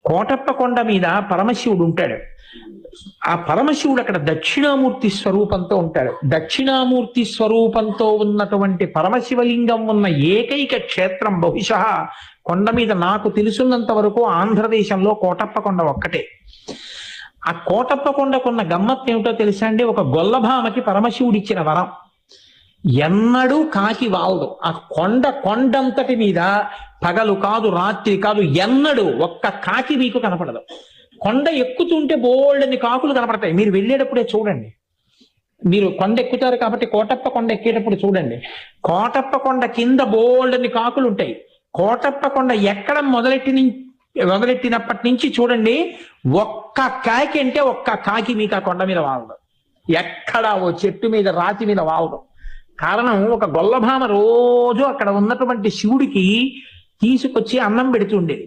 కోటప్ప కొండ మీద పరమశివుడు ఉంటాడు. ఆ పరమశివుడు అక్కడ దక్షిణామూర్తి స్వరూపంతో ఉంటాడు. దక్షిణామూర్తి స్వరూపంతో ఉన్నటువంటి పరమశివలింగం ఉన్న ఏకైక క్షేత్రం బహుశः కొండ మీద నాకు తెలుసున్నంత వరకు ఆంధ్రదేశంలో కోటప్ప కొండ ఒక్కటే. ఆ కోటప్ప కొండకున్న గమ్మత్తు ఏమిటో తెలుసా అండి? ఒక గొల్లభామకి పరమశివుడు ఇచ్చిన వరం, ఎన్నడూ కాకి వాలదు. ఆ కొండంతటి మీద పగలు కాదు రాత్రి కాదు ఎన్నడూ ఒక్క కాకి మీకు కనపడదు. కొండ ఎక్కుతుంటే బోల్డని కాకులు కనపడతాయి. మీరు వెళ్ళేటప్పుడే చూడండి. మీరు కొండ ఎక్కుతారు కాబట్టి కోటప్ప కొండ ఎక్కేటప్పుడు చూడండి. కోటప్ప కొండ కింద బోల్డని కాకులు ఉంటాయి. కోటప్ప కొండ ఎక్కడం మొదలెట్టినప్పటి నుంచి చూడండి, ఒక్క కాకి అంటే ఒక్క కాకి మీకు ఆ కొండ మీద వాలదు. ఎక్కడ ఓ చెట్టు మీద రాతి మీద వాలదు. కారణం, ఒక గొల్లభామ రోజు అక్కడ ఉన్నటువంటి శివుడికి తీసుకొచ్చి అన్నం పెడుతుండేది.